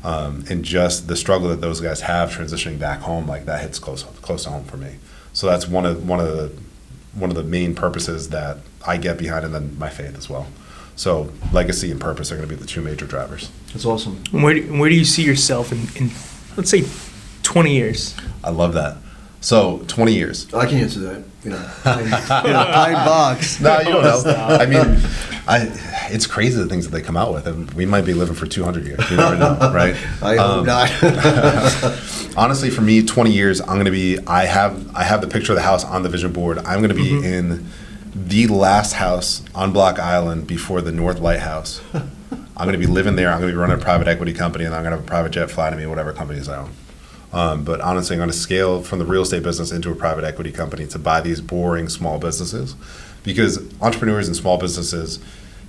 And just the struggle that those guys have transitioning back home, like that hits close to home for me. So that's one of the main purposes that I get behind, and then my faith as well. So legacy and purpose are going to be the 2 major drivers. That's awesome. And where do you see yourself in let's say 20 years? I love that. So 20 years. I can answer that. Pine box. No, you don't know. I mean, it's crazy the things that they come out with, and we might be living for 200 years. You never know, right? I hope not. Honestly, for me, 20 years, I'm going to be. I have the picture of the house on the vision board. I'm going to be in the last house on Block Island before the North Lighthouse. I'm going to be living there. I'm going to be running a private equity company, and I'm going to have a private jet fly to me, whatever companies I own. But honestly, I'm going to scale from the real estate business into a private equity company to buy these boring small businesses, because entrepreneurs and small businesses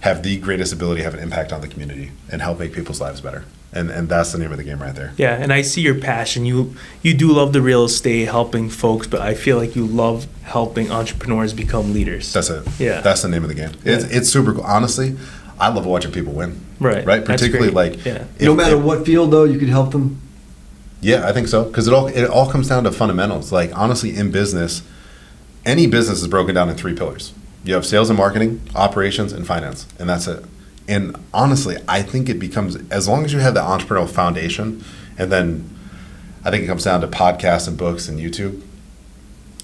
have the greatest ability to have an impact on the community and help make people's lives better. And that's the name of the game right there. Yeah, and I see your passion. You do love the real estate, helping folks, but I feel like you love helping entrepreneurs become leaders. That's it. Yeah. That's the name of the game. It's super cool. Honestly, I love watching people win. Right. Right? That's Particularly great. like... Yeah. No matter what field, though, you could help them? Yeah, I think so. Because it all comes down to fundamentals. Like, honestly, in business, any business is broken down in 3 pillars. You have sales and marketing, operations, and finance. And that's it. And honestly, I think it becomes, as long as you have the entrepreneurial foundation, and then I think it comes down to podcasts and books and YouTube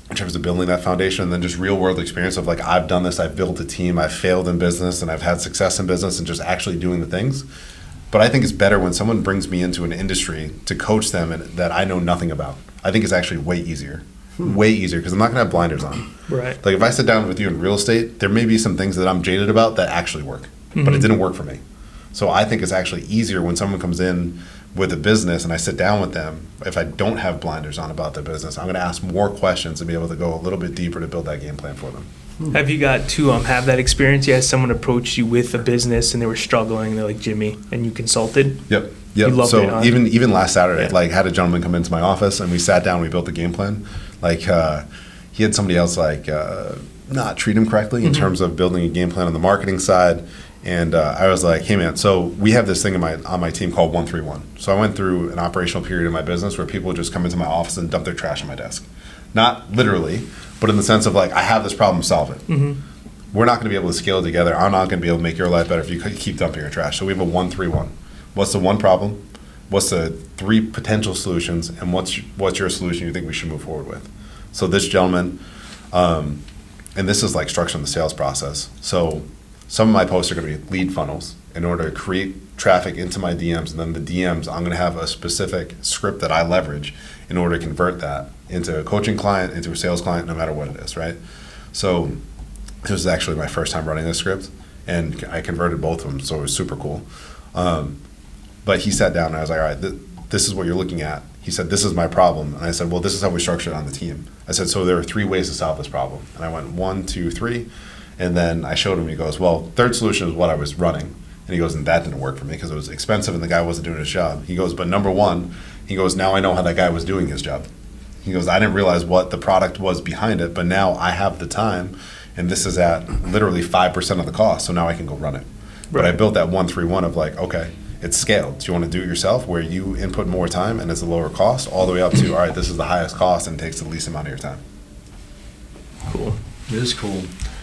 in terms of building that foundation, and then just real world experience of like, I've done this, I've built a team, I've failed in business, and I've had success in business, and just actually doing the things. But I think it's better when someone brings me into an industry to coach them and that I know nothing about. I think it's actually way easier. Way easier, because I'm not going to have blinders on. Right. Like if I sit down with you in real estate, there may be some things that I'm jaded about that actually work, but it didn't work for me. So I think it's actually easier when someone comes in with a business and I sit down with them, if I don't have blinders on about the business, I'm going to ask more questions and be able to go a little bit deeper to build that game plan for them. Have you got to have that experience? Yeah, someone approached you with a business and they were struggling. They're like, Jimmy, and you consulted? Yep. You loved it, huh? even last Saturday, Yeah. like had a gentleman come into my office and we sat down, we built the game plan. Like he had somebody else like not treat him correctly in terms of building a game plan on the marketing side. And I was like, hey man, so we have this thing on my team called 131. So I went through an operational period in my business where people would just come into my office and dump their trash on my desk. Not literally, but in the sense of like, I have this problem, solve it. We're not going to be able to scale it together. I'm not going to be able to make your life better if you keep dumping your trash. So we have a 131. What's the one problem? What's the 3 potential solutions? And what's your solution you think we should move forward with? So this gentleman, and this is like structuring the sales process. So some of my posts are going to be lead funnels in order to create traffic into my DMs. And then the DMs, I'm going to have a specific script that I leverage in order to convert that into a coaching client, into a sales client, no matter what it is, right? So this was actually my first time running this script, and I converted both of them, so it was super cool. But he sat down and I was like, all right, this is what you're looking at. He said, this is my problem. And I said, well, this is how we structure it on the team. I said, so there are 3 ways to solve this problem. And I went 1, 2, 3. And then I showed him, he goes, well, third solution is what I was running. And he goes, and that didn't work for me because it was expensive and the guy wasn't doing his job. He goes, but number one, he goes, now I know how that guy was doing his job. He goes, I didn't realize what the product was behind it, but now I have the time, and this is at literally 5% of the cost, so now I can go run it. But I built that 1-3-1 of like, okay, it's scaled. Do you want to do it yourself where you input more time and it's a lower cost, all the way up to, all right, this is the highest cost and takes the least amount of your time. Cool. It is cool.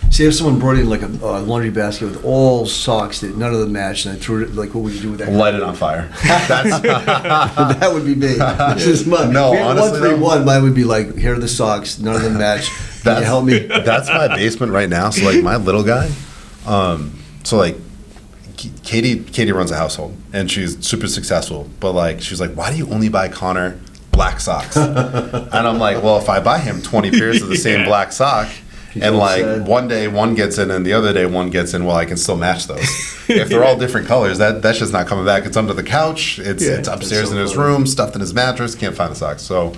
See, if someone brought in like a laundry basket with all socks that none of them matched, and I threw it, like, what would you do with that? Light it on fire. That's That would be me. This is mine. No, If we had honestly, 1-3-1, mine would be like, here are the socks, none of them match. Can you help me? That's my basement right now. So like my little guy, so like Katie runs a household and she's super successful, but like she's like, why do you only buy Connor black socks? And I'm like, well, if I buy him 20 pairs of the same black sock, and like one day one gets in and the other day one gets in, well, I can still match those. If they're all different colors, that's just not coming back. It's under the couch. It's upstairs in his room, stuffed in his mattress. Can't find the socks. So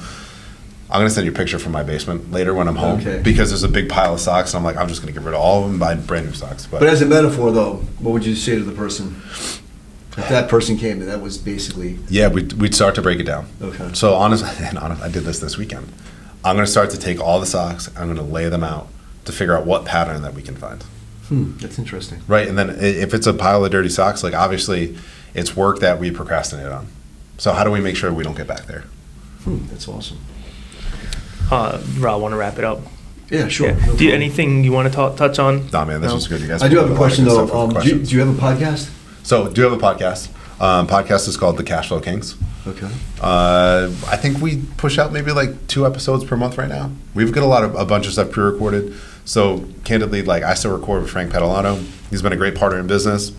I'm gonna send you a picture from my basement later when I'm home, because there's a big pile of socks. And I'm like, I'm just gonna get rid of all of them and buy brand new socks. But as a metaphor, though, what would you say to the person? If that person came and that was basically... Yeah, we'd start to break it down. Okay. So honestly, I did this weekend. I'm gonna start to take all the socks. I'm gonna lay them out to figure out what pattern that we can find. That's interesting. Right, and then if it's a pile of dirty socks, like obviously it's work that we procrastinate on. So how do we make sure we don't get back there? That's awesome. Rob, want to wrap it up? Yeah, sure. Yeah. No Do you, problem. anything you want to touch on? Nah, man, this was good. You guys. I do have a question, though. Do Do you have a podcast? So, do you have a podcast? Podcast is called The Cashflow Kings. Okay. I think we push out maybe like 2 episodes per month right now. We've got a bunch of stuff pre-recorded. So candidly, like I still record with Frank Padalano. He's been a great partner in business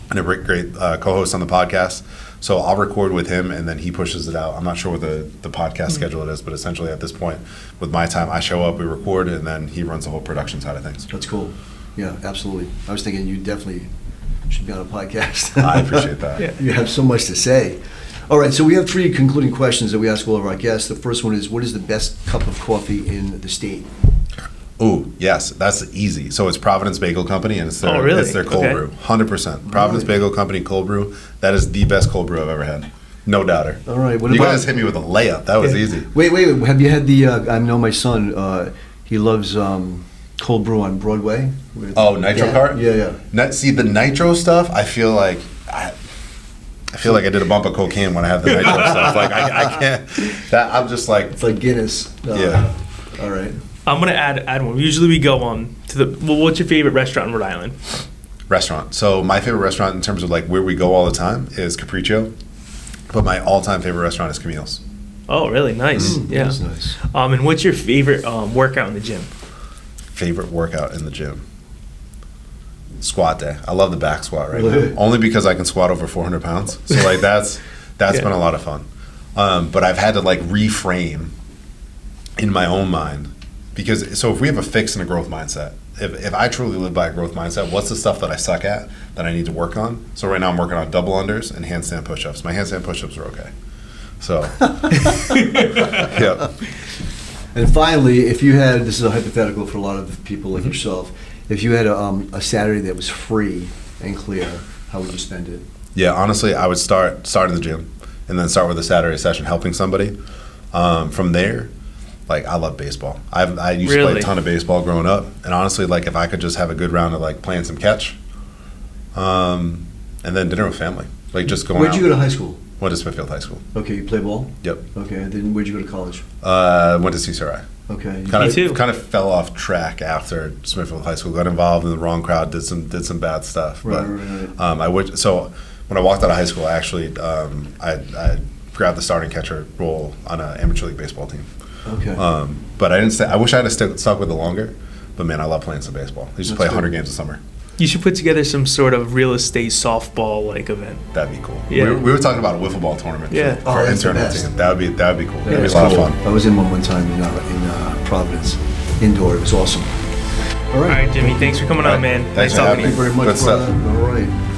and a great co-host on the podcast. So I'll record with him and then he pushes it out. I'm not sure what the podcast schedule it is, but essentially at this point, with my time, I show up, we record, and then he runs the whole production side of things. That's cool. Yeah, absolutely. I was thinking you definitely should be on a podcast. I appreciate that. Yeah. You have so much to say. All right, so we have 3 concluding questions that we ask all of our guests. The first one is, what is the best cup of coffee in the state? Oh, yes, that's easy. So it's Providence Bagel Company, and it's their, it's their cold brew, 100%. Providence Bagel Company cold brew. That is the best cold brew I've ever had, no doubter. All right, what you about, guys hit me with a layup. That was easy. Wait, have you had the? I know my son. He loves cold brew on Broadway. Oh, Nitro Cart. Yeah. See the nitro stuff. I feel like I did a bump of cocaine when I have the nitro stuff. Like I can't. I'm just like, it's like Guinness. Yeah. All right. I'm gonna add one. Usually we go to the. Well, what's your favorite restaurant in Rhode Island? Restaurant. So my favorite restaurant in terms of like where we go all the time is Capriccio, but my all-time favorite restaurant is Camille's. Oh, really? Nice. Yeah. That's nice. And what's your favorite workout in the gym? Favorite workout in the gym? Squat day. I love the back squat right Really? now. Only because I can squat over 400 pounds. So like that's been a lot of fun. But I've had to like reframe in my own mind. Because so if we have a fix and a growth mindset, if I truly live by a growth mindset, what's the stuff that I suck at that I need to work on? So right now I'm working on double unders and handstand push-ups. My handstand push-ups are okay. So, yeah. And finally, if you had, this is a hypothetical for a lot of people like yourself, if you had a Saturday that was free and clear, how would you spend it? Yeah, honestly, I would start in the gym and then start with a Saturday session helping somebody. From there, like I love baseball. I used to play a ton of baseball growing up, and honestly, like if I could just have a good round of like playing some catch, and then dinner with family, like just going. Where'd you go to high school? Went to Smithfield High School. Okay, you play ball? Yep. Okay, and then where'd you go to college? Went to CCRI. Okay. Kind of fell off track after Smithfield High School. Got involved in the wrong crowd. Did some bad stuff. Right. So when I walked out of high school, actually, I grabbed the starting catcher role on an amateur league baseball team. Okay. But I didn't. I wish I had stuck with it longer. But man, I love playing some baseball. I used to play 100 games a summer. You should put together some sort of real estate softball like event. That'd be cool. Yeah. We were talking about a wiffle ball tournament Yeah. for our that's the internal best. team. That'd be cool. Yeah, That'd be it's a lot of cool. fun. I was in one time in Providence, indoor. It was awesome. All All right. right, Jimmy. Thanks for coming on, man. Thanks Nice for talking having to Thank you. you very much. Good stuff. All right.